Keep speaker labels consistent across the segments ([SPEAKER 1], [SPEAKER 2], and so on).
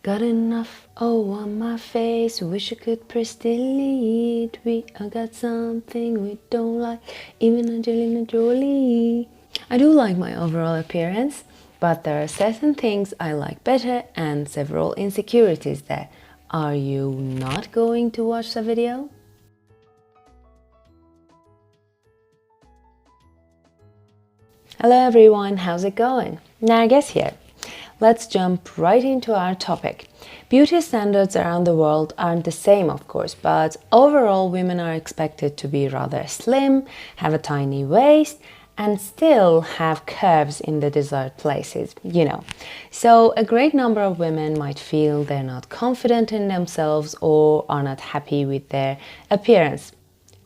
[SPEAKER 1] Got enough oh on my face, wish I could press delete. I got something we don't like, even Angelina Jolie. I do like my overall appearance, but there are certain things I like better and several insecurities there. Are you not going to watch the video? Hello everyone, how's it going? Narges here. Let's jump right into our topic. Beauty standards around the world aren't the same, of course, but overall women are expected to be rather slim, have a tiny waist, and still have curves in the desired places, you know. So a great number of women might feel they're not confident in themselves or are not happy with their appearance.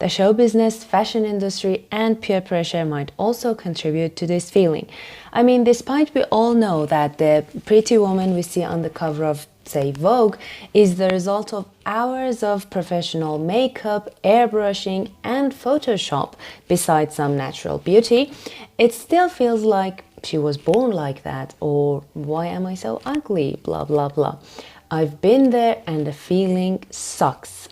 [SPEAKER 1] The show business, fashion industry, and peer pressure might also contribute to this feeling. I mean, despite we all know that the pretty woman we see on the cover of, say, Vogue is the result of hours of professional makeup, airbrushing, and Photoshop, besides some natural beauty, it still feels like she was born like that, or why am I so ugly, blah blah blah. I've been there and the feeling sucks.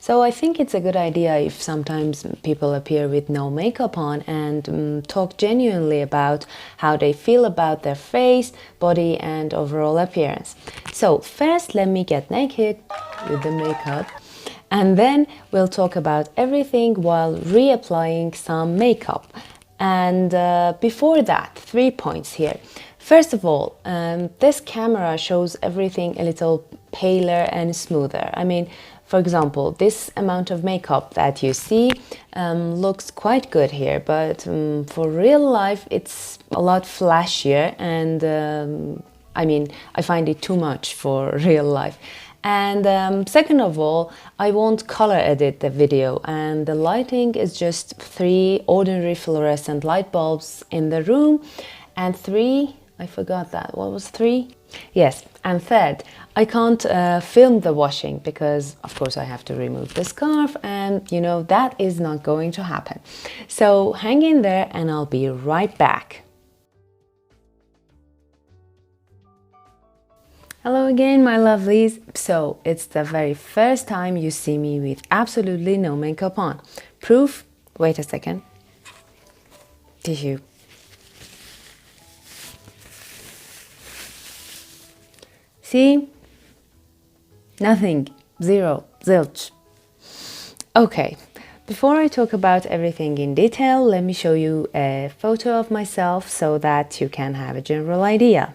[SPEAKER 1] So I think it's a good idea if sometimes people appear with no makeup on and talk genuinely about how they feel about their face, body and overall appearance. So first let me get naked with the makeup and then we'll talk about everything while reapplying some makeup. And before that, 3 points here. First of all, this camera shows everything a little paler and smoother. I mean, for example, this amount of makeup that you see looks quite good here, but for real life it's a lot flashier and I mean, I find it too much for real life. And second of all, I won't color edit the video and the lighting is just 3 ordinary fluorescent light bulbs in the room and 3, I forgot that, what was 3? Yes, and third, I can't film the washing because of course I have to remove the scarf and you know that is not going to happen. So hang in there and I'll be right back. Hello again, my lovelies. So it's the very first time you see me with absolutely no makeup on. Proof? Wait a second. Tissue. See? Nothing. Zero. Zilch. Okay. Before I talk about everything in detail, let me show you a photo of myself so that you can have a general idea.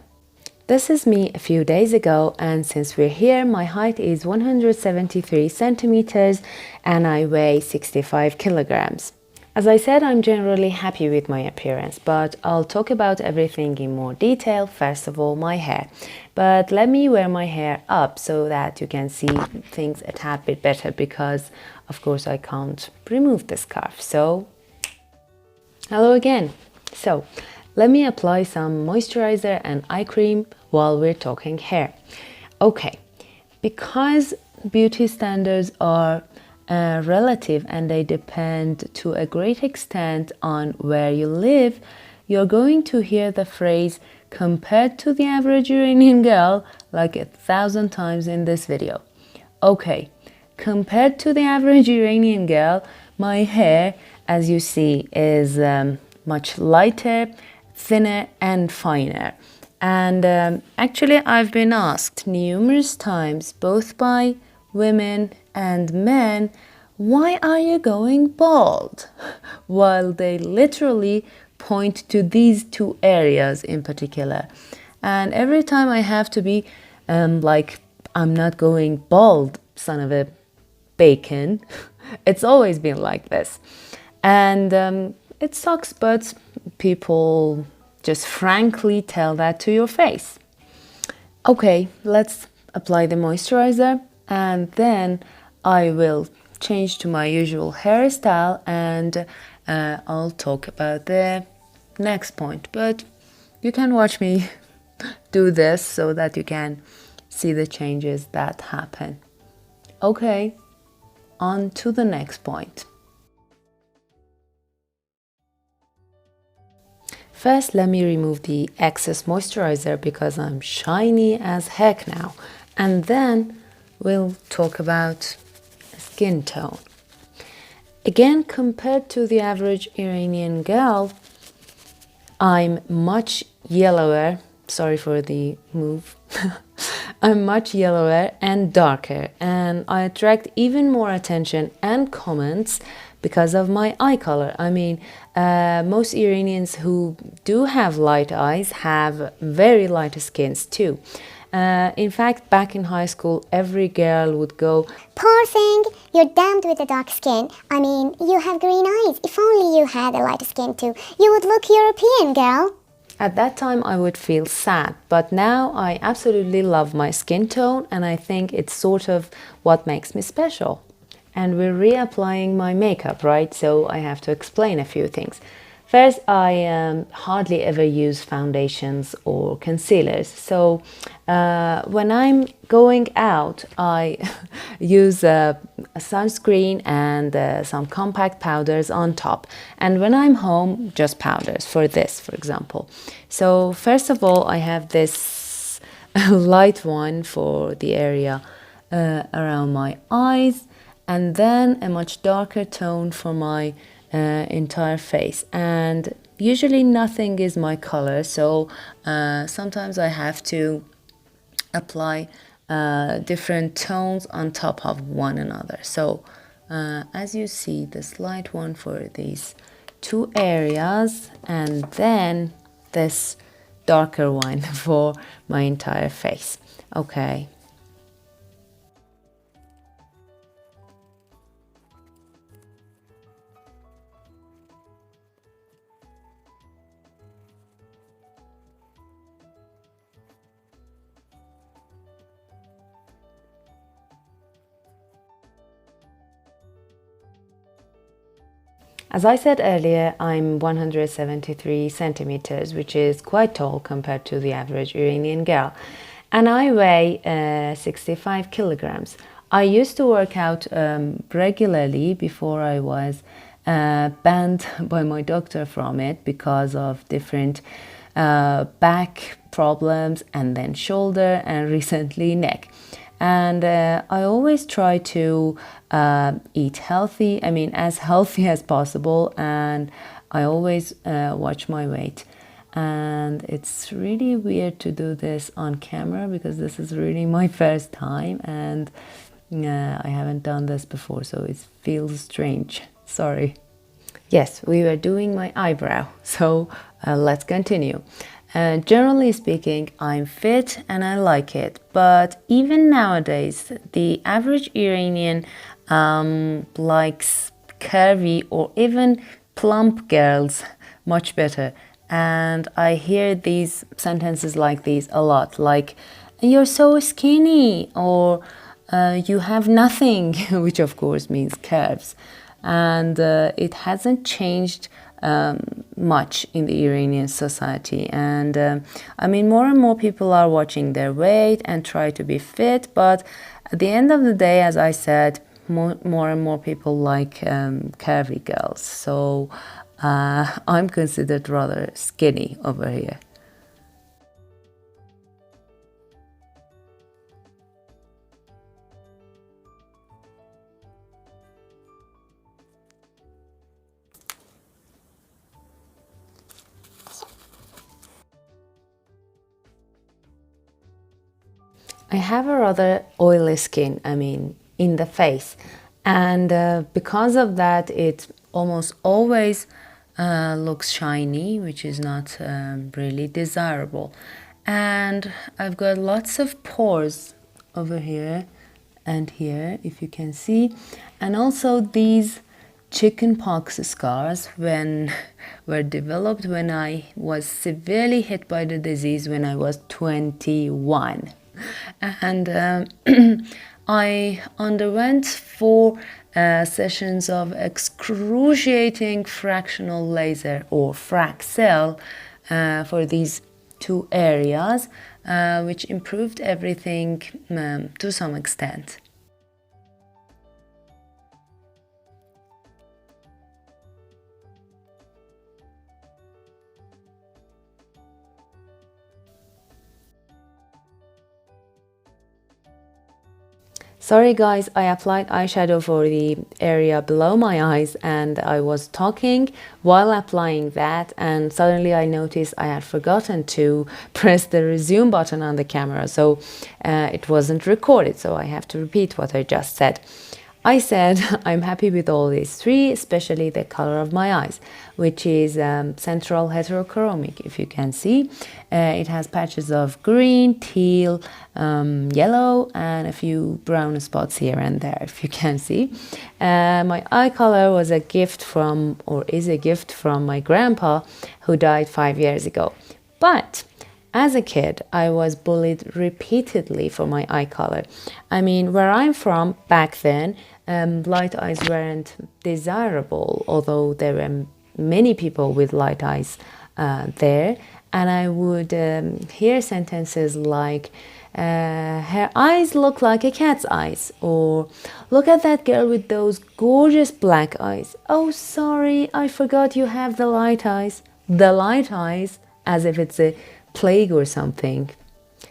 [SPEAKER 1] This is me a few days ago, and since we're here, my height is 173 centimeters and I weigh 65 kilograms. As I said, I'm generally happy with my appearance, but I'll talk about everything in more detail. First of all, my hair. But let me wear my hair up so that you can see things a tad bit better because, of course, I can't remove the scarf. So, hello again. So, let me apply some moisturizer and eye cream while we're talking hair. Okay, because beauty standards are relative and they depend to a great extent on where you live, you're going to hear the phrase compared to the average Iranian girl like 1,000 times in this video. Okay, compared to the average Iranian girl, my hair, as you see, is much lighter, thinner and finer. And actually I've been asked numerous times, both by women and men, why are you going bald? While they literally point to these 2 areas in particular. And every time I have to be like, I'm not going bald, son of a bacon. It's always been like this. And it sucks, but people just frankly tell that to your face. Okay, let's apply the moisturizer and then I will change to my usual hairstyle and I'll talk about the next point. But you can watch me do this so that you can see the changes that happen. Okay, on to the next point. First, let me remove the excess moisturizer because I'm shiny as heck now. And then we'll talk about skin tone. Again, compared to the average Iranian girl, I'm much yellower. Sorry for the move. I'm much yellower and darker, and I attract even more attention and comments because of my eye color. I mean, most Iranians who do have light eyes have very light skins too. In fact, back in high school, every girl would go,
[SPEAKER 2] "Poor thing, you're damned with a dark skin. I mean, you have green eyes. If only you had a light skin too. You would look European, girl."
[SPEAKER 1] At that time, I would feel sad, but now I absolutely love my skin tone, and I think it's sort of what makes me special. And we're reapplying my makeup, right? So I have to explain a few things. First, I hardly ever use foundations or concealers. So when I'm going out, I use a sunscreen and some compact powders on top. And when I'm home, just powders for this, for example. So first of all, I have this light one for the area around my eyes, and then a much darker tone for my entire face. And usually nothing is my color, so sometimes I have to apply different tones on top of one another. So as you see, this light one for these two areas, and then this darker one for my entire face. Okay. As I said earlier, I'm 173 centimeters, which is quite tall compared to the average Iranian girl. And I weigh 65 kilograms. I used to work out regularly before I was banned by my doctor from it because of different back problems, and then shoulder, and recently neck. And I always try to eat healthy, I mean, as healthy as possible, and I always watch my weight. And it's really weird to do this on camera because this is really my first time, and I haven't done this before, so it feels strange. Sorry. Yes, we were doing my eyebrow, so let's continue. Generally speaking, I'm fit and I like it, but even nowadays, the average Iranian likes curvy or even plump girls much better. And I hear these sentences like these a lot, like, "You're so skinny," or "You have nothing," which of course means curves. And it hasn't changed much in the Iranian society. And I mean, more and more people are watching their weight and try to be fit, but at the end of the day, as I said, more and more people like curvy girls. So I'm considered rather skinny over here. I have a rather oily skin, I mean, in the face. And because of that, it almost always looks shiny, which is not really desirable. And I've got lots of pores over here and here, if you can see. And also these chickenpox scars when were developed when I was severely hit by the disease when I was 21. And I underwent 4 sessions of excruciating fractional laser or frac cell for these 2 areas, which improved everything to some extent. Sorry guys, I applied eyeshadow for the area below my eyes and I was talking while applying that, and suddenly I noticed I had forgotten to press the resume button on the camera, so it wasn't recorded, so I have to repeat what I just said. I said I'm happy with all these three, especially the color of my eyes, which is central heterochromic, if you can see. It has patches of green, teal, yellow, and a few brown spots here and there, if you can see. My eye color was a gift from, or is a gift from my grandpa, who died 5 years ago. But as a kid, I was bullied repeatedly for my eye color. I mean, where I'm from back then, light eyes weren't desirable, although there were many people with light eyes there. And I would hear sentences like, her eyes look like a cat's eyes, or look at that girl with those gorgeous black eyes. Oh, sorry, I forgot you have the light eyes. The light eyes, as if it's a plague or something.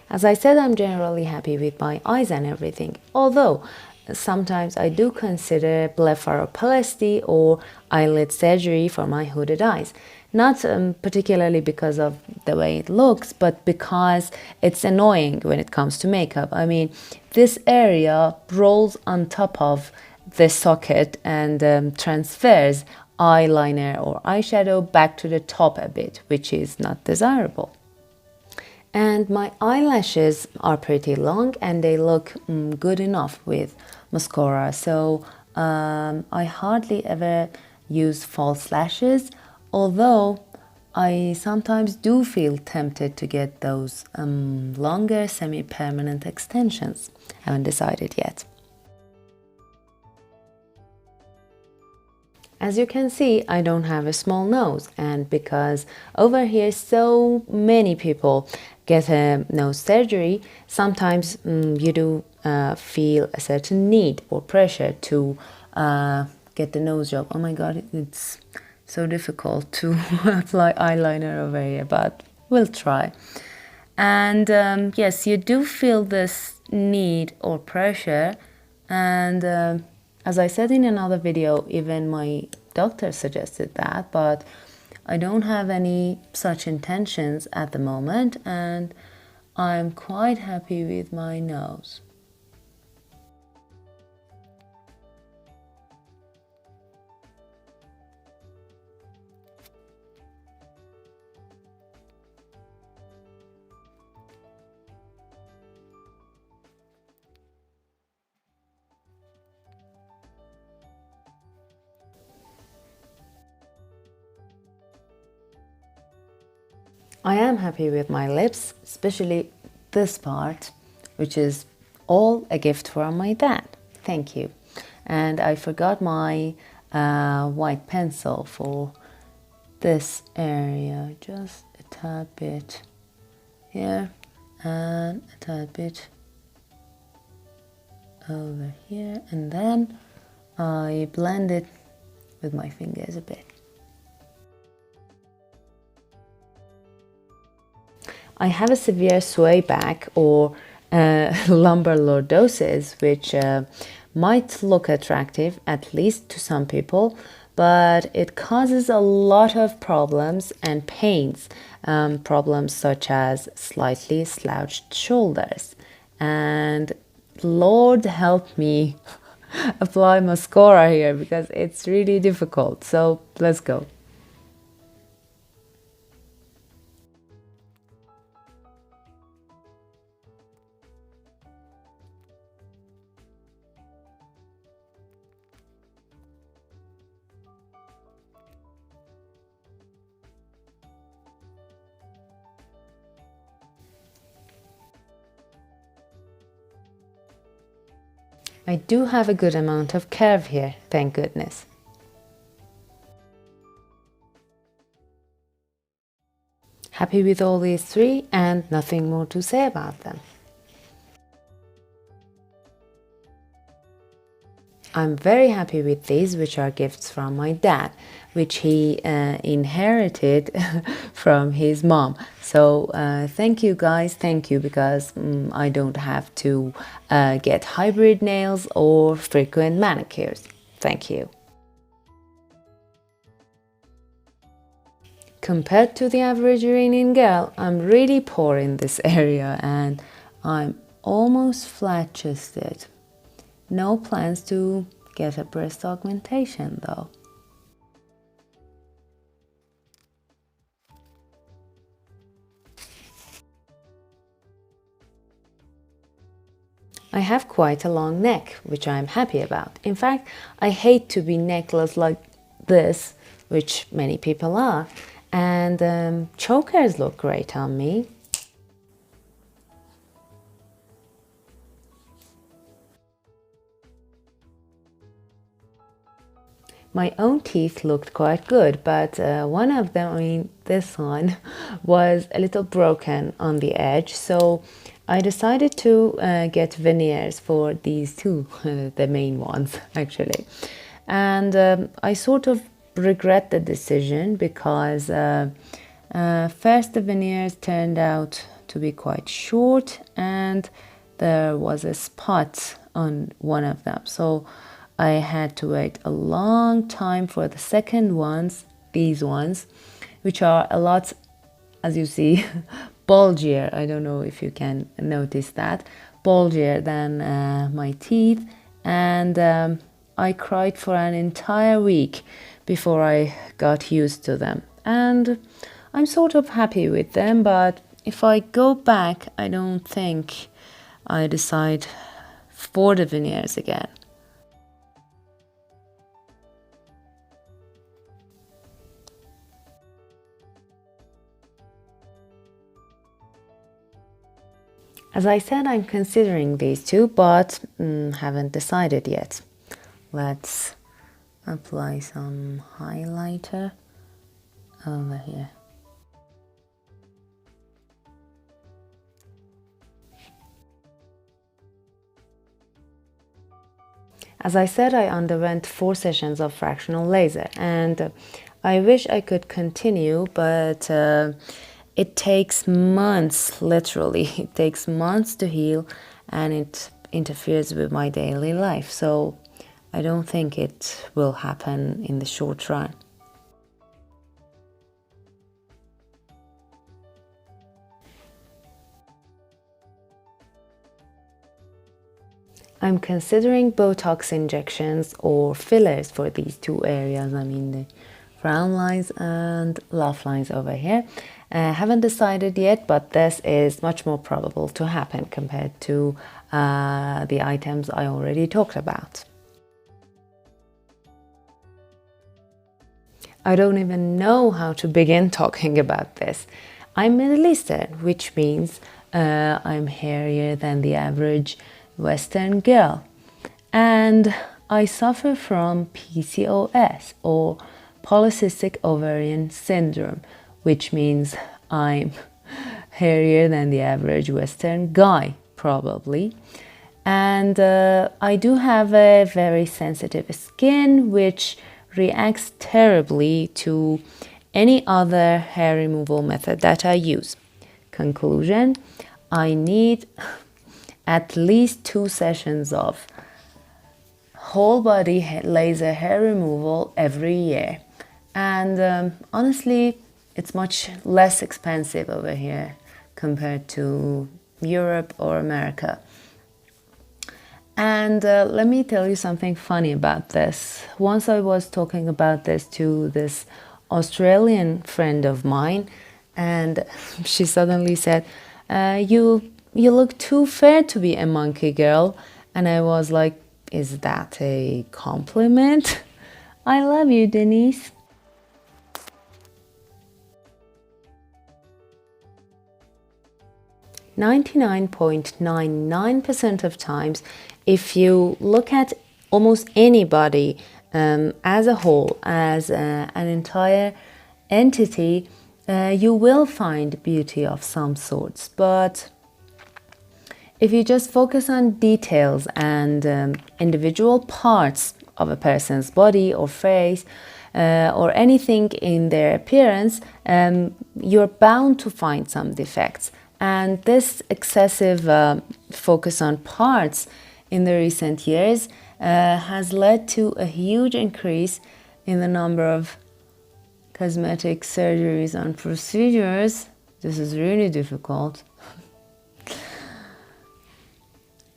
[SPEAKER 1] As I said, I'm generally happy with my eyes and everything, although sometimes I do consider blepharoplasty or eyelid surgery for my hooded eyes. Not particularly because of the way it looks, but because it's annoying when it comes to makeup. I mean, this area rolls on top of the socket and transfers eyeliner or eyeshadow back to the top a bit, which is not desirable. And my eyelashes are pretty long and they look good enough with mascara, so I hardly ever use false lashes, although I sometimes do feel tempted to get those longer semi-permanent extensions. Haven't decided yet. As you can see, I don't have a small nose, and because over here so many people get a nose surgery, sometimes you do feel a certain need or pressure to get the nose job. Oh my god, it's so difficult to apply eyeliner over here, but we'll try. And yes, you do feel this need or pressure, and as I said in another video, even my doctor suggested that, but I don't have any such intentions at the moment, and I'm quite happy with my nose. I am happy with my lips, especially this part, which is all a gift from my dad. Thank you. And I forgot my white pencil for this area, just a tad bit here and a tad bit over here, and then I blend it with my fingers a bit. I have a severe swayback or lumbar lordosis, which might look attractive, at least to some people, but it causes a lot of problems and pains, problems such as slightly slouched shoulders. And Lord help me apply mascara here because it's really difficult. So let's go. I do have a good amount of curve here, thank goodness. Happy with all these three and nothing more to say about them. I'm very happy with these, which are gifts from my dad, which he inherited from his mom. So thank you guys, thank you, because I don't have to get hybrid nails or frequent manicures. Thank you. Compared to the average Iranian girl, I'm really poor in this area and I'm almost flat-chested. No plans to get a breast augmentation though. I have quite a long neck, which I'm happy about. In fact, I hate to be neckless like this, which many people are, and chokers look great on me. My own teeth looked quite good, but one of them, I mean this one, was a little broken on the edge, so I decided to get veneers for these two, the main ones actually. And I sort of regret the decision because first the veneers turned out to be quite short and there was a spot on one of them, so I had to wait a long time for the second ones, these ones, which are a lot, as you see, bulgier. I don't know if you can notice that, bulgier than my teeth, and I cried for an entire week before I got used to them. And I'm sort of happy with them, but if I go back, I don't think I decide for the veneers again. As I said, I'm considering these two, but haven't decided yet. Let's apply some highlighter over here. As I said, I underwent 4 sessions of fractional laser, and I wish I could continue, but it takes months, literally, it takes months to heal, and it interferes with my daily life, so I don't think it will happen in the short run. I'm considering Botox injections or fillers for these two areas. I mean the frown lines and laugh lines over here. Haven't decided yet, but this is much more probable to happen compared to the items I already talked about. I don't even know how to begin talking about this. I'm Middle Eastern, which means I'm hairier than the average Western girl, and I suffer from PCOS or polycystic ovarian syndrome, which means I'm hairier than the average Western guy, probably. And I do have a very sensitive skin, which reacts terribly to any other hair removal method that I use. Conclusion, I need at least 2 sessions of whole body laser hair removal every year, and honestly it's much less expensive over here compared to Europe or America. And let me tell you something funny about this. Once I was talking about this to this Australian friend of mine, and she suddenly said, you look too fair to be a monkey girl. And I was like, is that a compliment? I love you, Denise. "99.99% of times, if you look at almost anybody as a whole, as an entire entity, you will find beauty of some sorts. But if you just focus on details and individual parts of a person's body or face or anything in their appearance, you're bound to find some defects. And this excessive focus on parts in the recent years has led to a huge increase in the number of cosmetic surgeries and procedures. This is really difficult.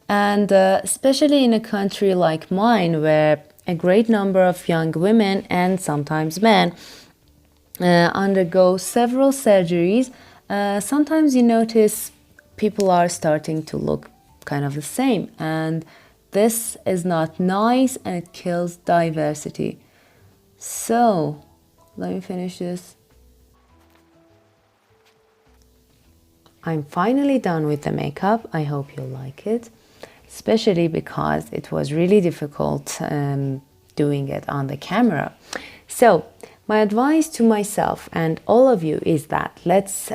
[SPEAKER 1] And especially in a country like mine, where a great number of young women and sometimes men undergo several surgeries, sometimes you notice people are starting to look kind of the same. And this is not nice, and it kills diversity. So, let me finish this. I'm finally done with the makeup. I hope you like it, especially because it was really difficult doing it on the camera. So, my advice to myself and all of you is that let's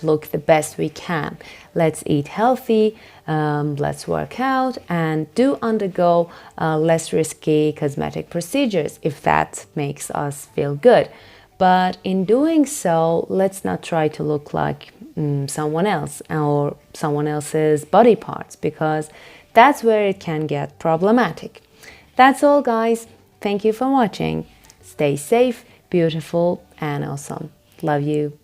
[SPEAKER 1] look the best we can. Let's eat healthy, let's work out, and do undergo less risky cosmetic procedures if that makes us feel good. But in doing so, let's not try to look like someone else or someone else's body parts, because that's where it can get problematic. That's all, guys. Thank you for watching. Stay safe, beautiful, and awesome. Love you.